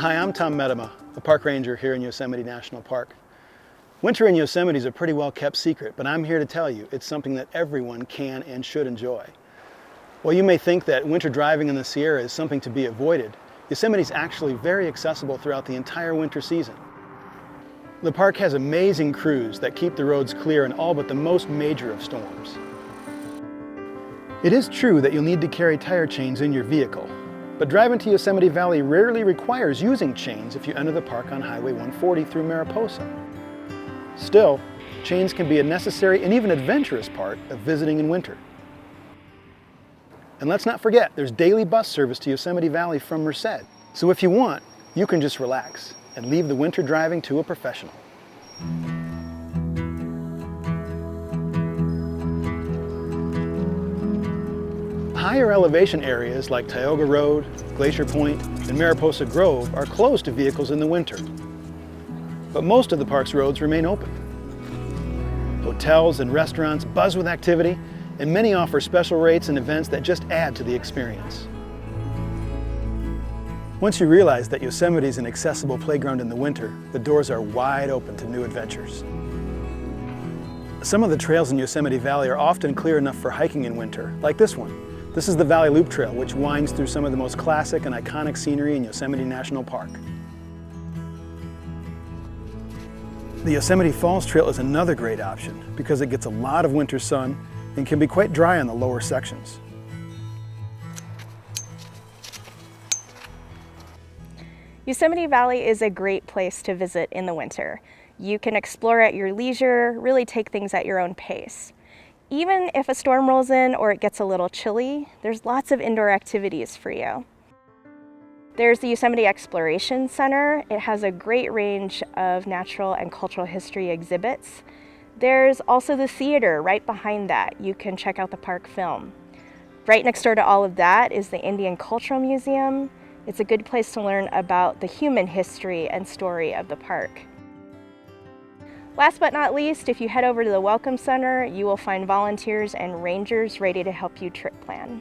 Hi, I'm Tom Medema, a park ranger here in Yosemite National Park. Winter in Yosemite is a pretty well kept secret, but I'm here to tell you it's something that everyone can and should enjoy. While you may think that winter driving in the Sierra is something to be avoided, Yosemite is actually very accessible throughout the entire winter season. The park has amazing crews that keep the roads clear in all but the most major of storms. It is true that you'll need to carry tire chains in your vehicle, but driving to Yosemite Valley rarely requires using chains if you enter the park on Highway 140 through Mariposa. Still, chains can be a necessary and even adventurous part of visiting in winter. And let's not forget, there's daily bus service to Yosemite Valley from Merced. So if you want, you can just relax and leave the winter driving to a professional. Higher elevation areas like Tioga Road, Glacier Point, and Mariposa Grove are closed to vehicles in the winter. But most of the park's roads remain open. Hotels and restaurants buzz with activity, and many offer special rates and events that just add to the experience. Once you realize that Yosemite is an accessible playground in the winter, the doors are wide open to new adventures. Some of the trails in Yosemite Valley are often clear enough for hiking in winter, like this one. This is the Valley Loop Trail, which winds through some of the most classic and iconic scenery in Yosemite National Park. The Yosemite Falls Trail is another great option because it gets a lot of winter sun and can be quite dry on the lower sections. Yosemite Valley is a great place to visit in the winter. You can explore at your leisure, really take things at your own pace. Even if a storm rolls in or it gets a little chilly, there's lots of indoor activities for you. There's the Yosemite Exploration Center. It has a great range of natural and cultural history exhibits. There's also the theater right behind that. You can check out the park film. Right next door to all of that is the Indian Cultural Museum. It's a good place to learn about the human history and story of the park. Last but not least, if you head over to the Welcome Center, you will find volunteers and rangers ready to help you trip plan.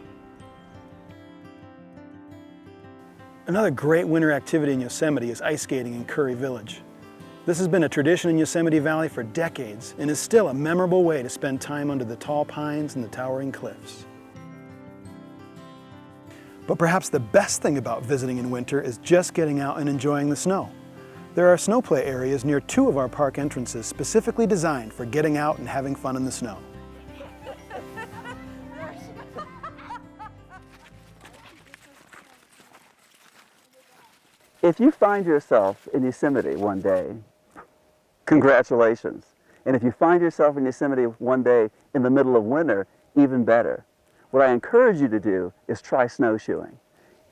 Another great winter activity in Yosemite is ice skating in Curry Village. This has been a tradition in Yosemite Valley for decades and is still a memorable way to spend time under the tall pines and the towering cliffs. But perhaps the best thing about visiting in winter is just getting out and enjoying the snow. There are snow play areas near 2 of our park entrances specifically designed for getting out and having fun in the snow. If you find yourself in Yosemite one day, congratulations. And if you find yourself in Yosemite one day in the middle of winter, even better. What I encourage you to do is try snowshoeing.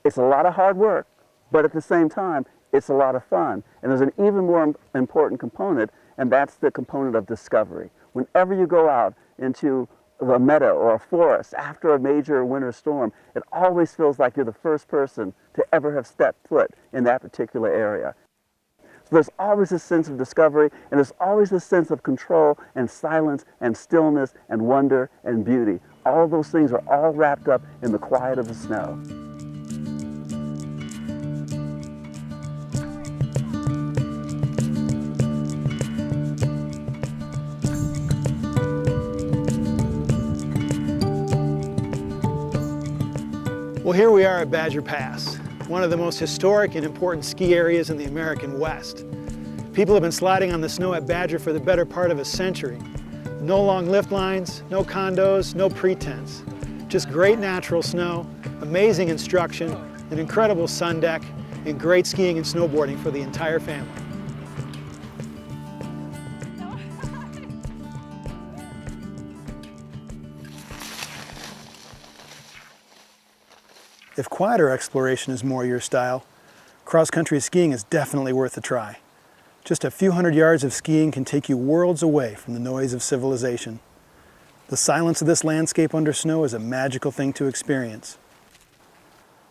It's a lot of hard work, but at the same time, it's a lot of fun. And there's an even more important component, and that's the component of discovery. Whenever you go out into a meadow or a forest after a major winter storm, it always feels like you're the first person to ever have stepped foot in that particular area. So there's always this sense of discovery, and there's always this sense of control and silence and stillness and wonder and beauty. All those things are all wrapped up in the quiet of the snow. Well, here we are at Badger Pass, one of the most historic and important ski areas in the American West. People have been sliding on the snow at Badger for the better part of a century. No long lift lines, no condos, no pretense. Just great natural snow, amazing instruction, an incredible sun deck, and great skiing and snowboarding for the entire family. If quieter exploration is more your style, cross-country skiing is definitely worth a try. Just a few hundred yards of skiing can take you worlds away from the noise of civilization. The silence of this landscape under snow is a magical thing to experience.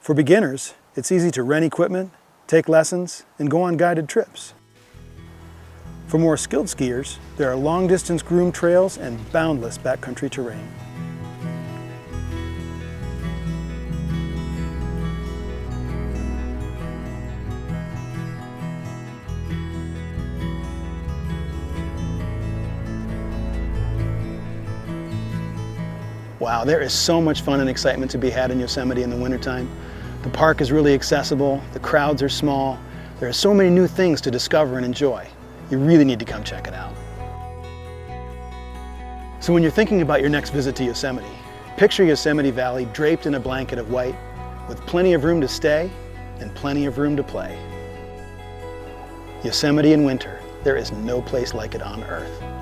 For beginners, it's easy to rent equipment, take lessons, and go on guided trips. For more skilled skiers, there are long-distance groomed trails and boundless backcountry terrain. Wow, there is so much fun and excitement to be had in Yosemite in the wintertime. The park is really accessible, the crowds are small, there are so many new things to discover and enjoy. You really need to come check it out. So when you're thinking about your next visit to Yosemite, picture Yosemite Valley draped in a blanket of white, with plenty of room to stay and plenty of room to play. Yosemite in winter, there is no place like it on earth.